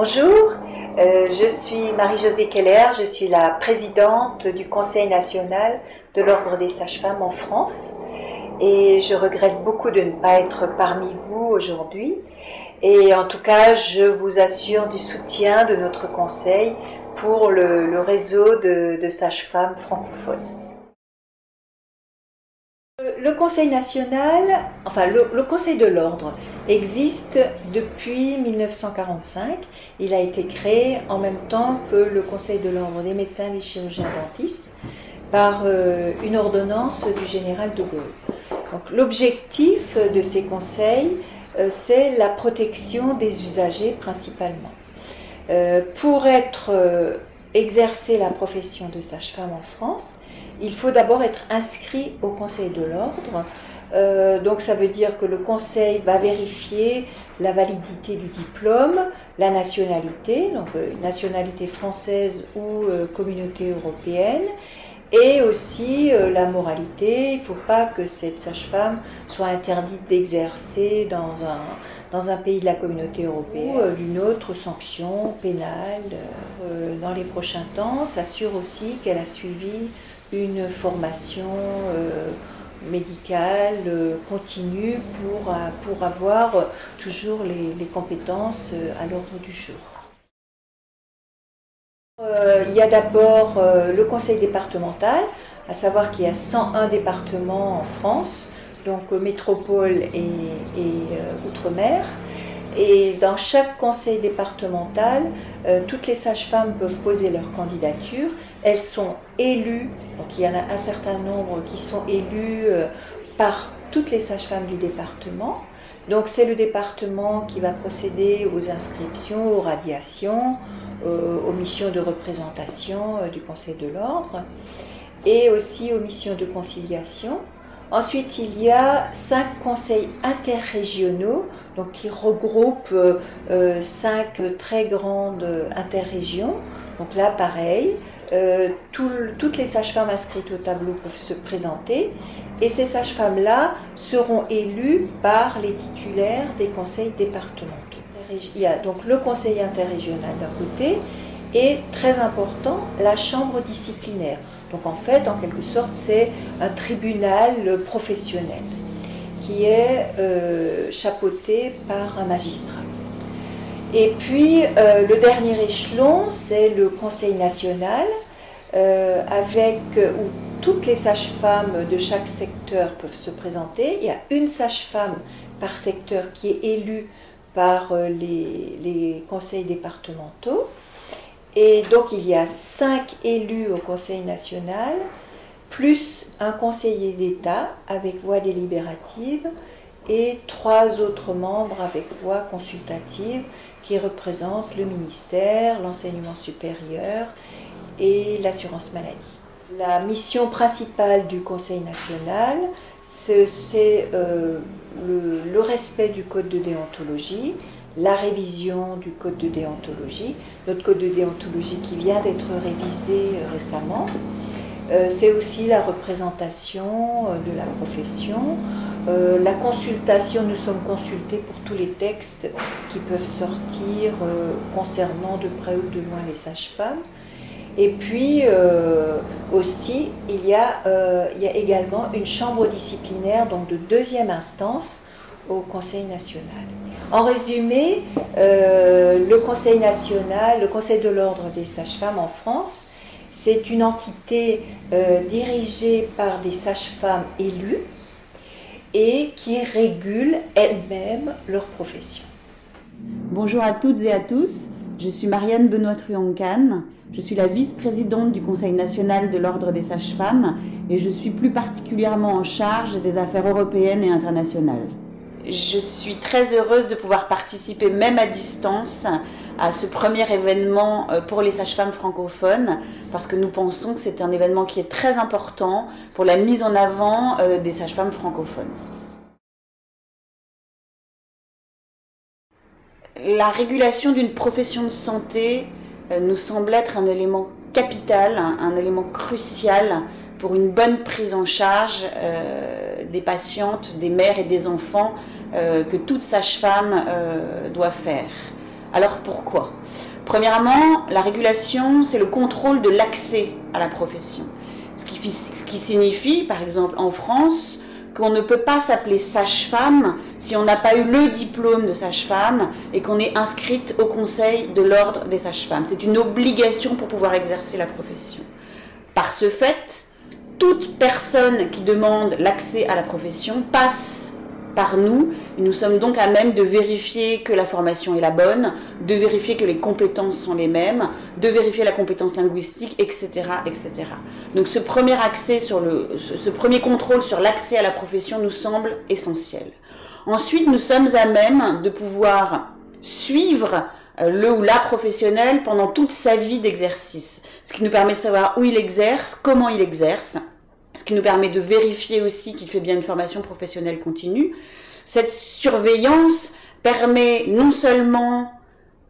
Bonjour, je suis Marie-Josée Keller, je suis la présidente du Conseil national de l'Ordre des sages-femmes en France et je regrette beaucoup de ne pas être parmi vous aujourd'hui. Et en tout cas, je vous assure du soutien de notre conseil pour le réseau de sages-femmes francophones. Le Conseil national, enfin le Conseil de l'Ordre existe depuis 1945. Il a été créé en même temps que le Conseil de l'Ordre des médecins et des chirurgiens dentistes par une ordonnance du général de Gaulle. L'objectif de ces conseils, c'est la protection des usagers principalement. Pour exercer la profession de sage-femme en France, il faut d'abord être inscrit au Conseil de l'Ordre. Donc ça veut dire que le Conseil va vérifier la validité du diplôme, la nationalité, donc nationalité française ou communauté européenne, et aussi la moralité. Il ne faut pas que cette sage-femme soit interdite d'exercer dans un pays de la communauté européenne ou d'une autre sanction pénale dans les prochains temps. S'assure aussi qu'elle a suivi une formation médicale continue pour avoir toujours les compétences à l'ordre du jour. Il y a d'abord le conseil départemental, à savoir qu'il y a 101 départements en France, donc métropole et outre-mer. Et dans chaque conseil départemental, toutes les sages-femmes peuvent poser leur candidature. Elles sont élues, donc il y en a un certain nombre qui sont élues par toutes les sages-femmes du département. Donc c'est le département qui va procéder aux inscriptions, aux radiations, aux missions de représentation du Conseil de l'Ordre et aussi aux missions de conciliation. Ensuite, il y a 5 conseils interrégionaux, donc qui regroupent 5 très grandes interrégions. Donc là, pareil, toutes les sages-femmes inscrites au tableau peuvent se présenter et ces sages-femmes-là seront élues par les titulaires des conseils départementaux. Il y a donc le conseil interrégional d'un côté et, très important, la chambre disciplinaire. Donc en fait, en quelque sorte, c'est un tribunal professionnel qui est chapeauté par un magistrat. Et puis le dernier échelon, c'est le Conseil national, où toutes les sages-femmes de chaque secteur peuvent se présenter. Il y a une sage-femme par secteur qui est élue par les conseils départementaux. Et donc il y a 5 élus au Conseil national, plus un conseiller d'État avec voix délibérative et 3 autres membres avec voix consultative qui représentent le ministère, l'enseignement supérieur et l'assurance maladie. La mission principale du Conseil national, c'est le respect du code de déontologie, la révision du code de déontologie, notre code de déontologie qui vient d'être révisé récemment. C'est aussi la représentation de la profession, la consultation, nous sommes consultés pour tous les textes qui peuvent sortir concernant de près ou de loin les sages-femmes. Et puis aussi, il y a également une chambre disciplinaire, donc de 2e instance au Conseil national. En résumé, le Conseil national, le Conseil de l'Ordre des sages-femmes en France, c'est une entité dirigée par des sages-femmes élues et qui régule elles-mêmes leur profession. Bonjour à toutes et à tous, je suis Marianne Benoît-Truancan, je suis la vice-présidente du Conseil national de l'Ordre des sages-femmes et je suis plus particulièrement en charge des affaires européennes et internationales. Je suis très heureuse de pouvoir participer, même à distance, à ce premier événement pour les sages-femmes francophones, parce que nous pensons que c'est un événement qui est très important pour la mise en avant des sages-femmes francophones. La régulation d'une profession de santé nous semble être un élément capital, un élément crucial pour une bonne prise en charge des patientes, des mères et des enfants que toute sage-femme doit faire. Alors pourquoi? Premièrement, la régulation, c'est le contrôle de l'accès à la profession. Ce qui signifie, par exemple en France, qu'on ne peut pas s'appeler sage-femme si on n'a pas eu le diplôme de sage-femme et qu'on est inscrite au Conseil de l'Ordre des sages-femmes. C'est une obligation pour pouvoir exercer la profession. Par ce fait, toute personne qui demande l'accès à la profession passe par nous, et nous sommes donc à même de vérifier que la formation est la bonne, de vérifier que les compétences sont les mêmes, de vérifier la compétence linguistique, etc., etc. Donc ce premier contrôle sur l'accès à la profession nous semble essentiel. Ensuite, nous sommes à même de pouvoir suivre le ou la professionnel pendant toute sa vie d'exercice, ce qui nous permet de savoir où il exerce, comment il exerce, ce qui nous permet de vérifier aussi qu'il fait bien une formation professionnelle continue. Cette surveillance permet non seulement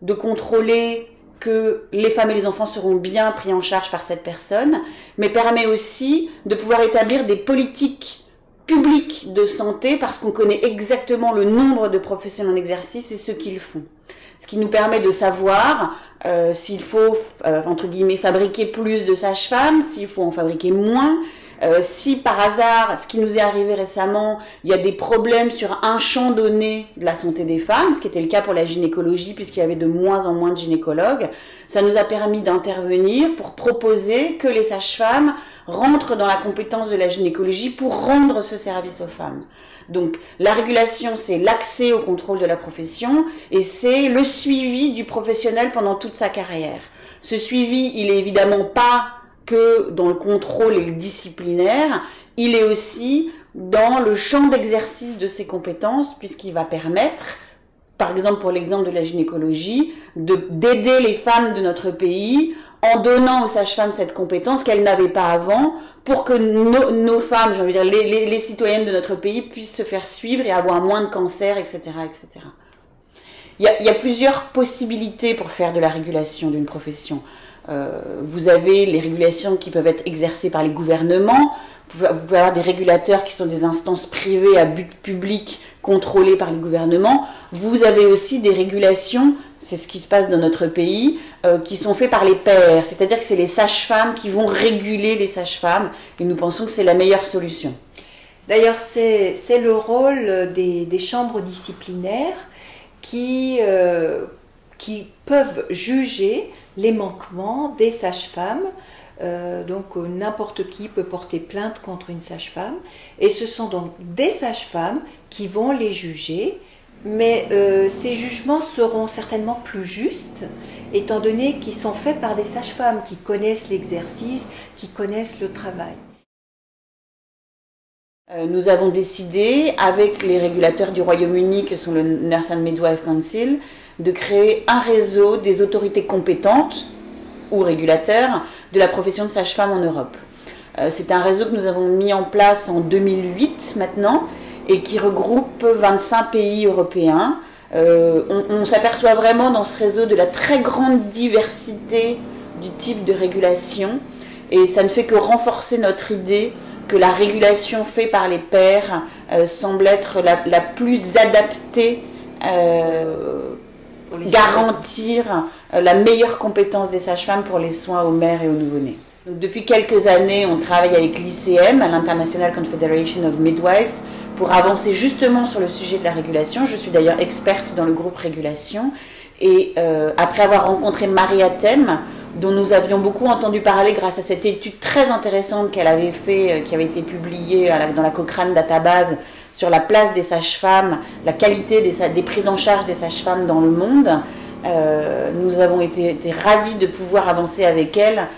de contrôler que les femmes et les enfants seront bien pris en charge par cette personne, mais permet aussi de pouvoir établir des politiques publiques de santé parce qu'on connaît exactement le nombre de professionnels en exercice et ce qu'ils font. Ce qui nous permet de savoir s'il faut, entre guillemets, fabriquer plus de sages-femmes, s'il faut en fabriquer moins, si par hasard, ce qui nous est arrivé récemment, il y a des problèmes sur un champ donné de la santé des femmes, ce qui était le cas pour la gynécologie puisqu'il y avait de moins en moins de gynécologues, ça nous a permis d'intervenir pour proposer que les sages-femmes rentrent dans la compétence de la gynécologie pour rendre ce service aux femmes. Donc la régulation, c'est l'accès au contrôle de la profession et c'est le suivi du professionnel pendant toute sa carrière. Ce suivi, il est évidemment pas que dans le contrôle et le disciplinaire, il est aussi dans le champ d'exercice de ses compétences, puisqu'il va permettre, par exemple pour l'exemple de la gynécologie, d'aider les femmes de notre pays en donnant aux sages-femmes cette compétence qu'elles n'avaient pas avant, pour que nos femmes, j'ai envie de dire les citoyennes de notre pays, puissent se faire suivre et avoir moins de cancers, etc., etc. Il y a plusieurs possibilités pour faire de la régulation d'une profession. Vous avez les régulations qui peuvent être exercées par les gouvernements, vous pouvez avoir des régulateurs qui sont des instances privées à but public contrôlées par les gouvernements. Vous avez aussi des régulations, c'est ce qui se passe dans notre pays, qui sont faites par les pairs, c'est-à-dire que c'est les sages-femmes qui vont réguler les sages-femmes et nous pensons que c'est la meilleure solution. D'ailleurs, c'est le rôle des chambres disciplinaires qui peuvent juger les manquements des sages-femmes. Donc n'importe qui peut porter plainte contre une sage-femme et ce sont donc des sages-femmes qui vont les juger, mais ces jugements seront certainement plus justes étant donné qu'ils sont faits par des sages-femmes qui connaissent l'exercice, qui connaissent le travail. Nous avons décidé, avec les régulateurs du Royaume-Uni, que sont le Nurse and Midwife Council, de créer un réseau des autorités compétentes ou régulateurs de la profession de sage-femme en Europe. C'est un réseau que nous avons mis en place en 2008 maintenant et qui regroupe 25 pays européens. On s'aperçoit vraiment dans ce réseau de la très grande diversité du type de régulation et ça ne fait que renforcer notre idée que la régulation faite par les pairs semble être la plus adaptée garantir la meilleure compétence des sages-femmes pour les soins aux mères et aux nouveau-nés. Depuis quelques années, on travaille avec l'ICM, l'International Confederation of Midwives, pour avancer justement sur le sujet de la régulation. Je suis d'ailleurs experte dans le groupe régulation. Et après avoir rencontré Maria Them, dont nous avions beaucoup entendu parler grâce à cette étude très intéressante qu'elle avait fait, qui avait été publiée dans la Cochrane Database, sur la place des sages-femmes, la qualité des prises en charge des sages-femmes dans le monde. Nous avons été ravis de pouvoir avancer avec elle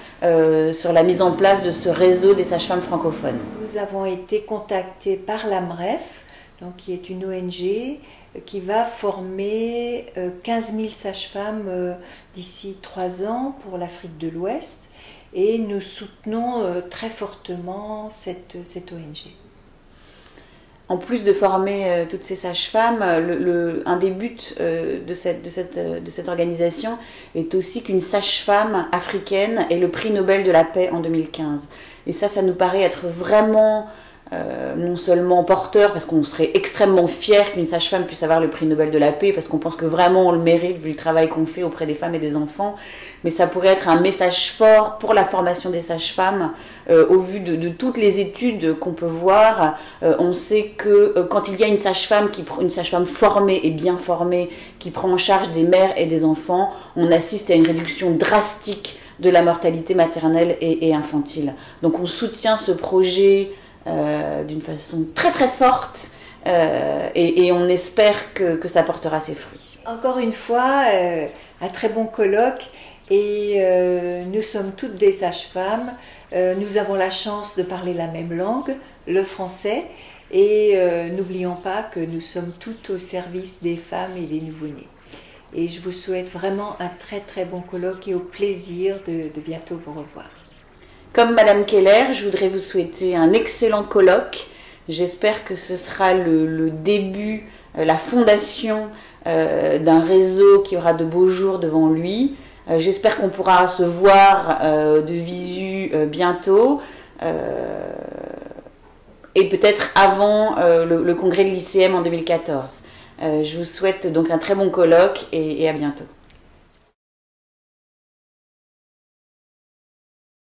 sur la mise en place de ce réseau des sages-femmes francophones. Nous avons été contactés par l'AMREF, donc qui est une ONG qui va former 15 000 sages-femmes d'ici 3 ans pour l'Afrique de l'Ouest et nous soutenons très fortement cette ONG. En plus de former toutes ces sages-femmes, un des buts de cette organisation est aussi qu'une sage-femme africaine ait le prix Nobel de la paix en 2015. Et ça nous paraît être vraiment non seulement porteur, parce qu'on serait extrêmement fier qu'une sage-femme puisse avoir le prix Nobel de la paix, parce qu'on pense que vraiment on le mérite vu le travail qu'on fait auprès des femmes et des enfants, mais ça pourrait être un message fort pour la formation des sages-femmes. Au vu de toutes les études qu'on peut voir, on sait que quand il y a une sage-femme formée et bien formée, qui prend en charge des mères et des enfants, on assiste à une réduction drastique de la mortalité maternelle et infantile. Donc on soutient ce projet d'une façon très très forte et on espère que ça portera ses fruits. Encore une fois, un très bon colloque et nous sommes toutes des sages-femmes. Nous avons la chance de parler la même langue, le français, et n'oublions pas que nous sommes toutes au service des femmes et des nouveau-nés. Et je vous souhaite vraiment un très très bon colloque et au plaisir de bientôt vous revoir. Comme Madame Keller, je voudrais vous souhaiter un excellent colloque. J'espère que ce sera le début, la fondation d'un réseau qui aura de beaux jours devant lui. J'espère qu'on pourra se voir de visu bientôt et peut-être avant le congrès de l'ICM en 2014. Je vous souhaite donc un très bon colloque et à bientôt.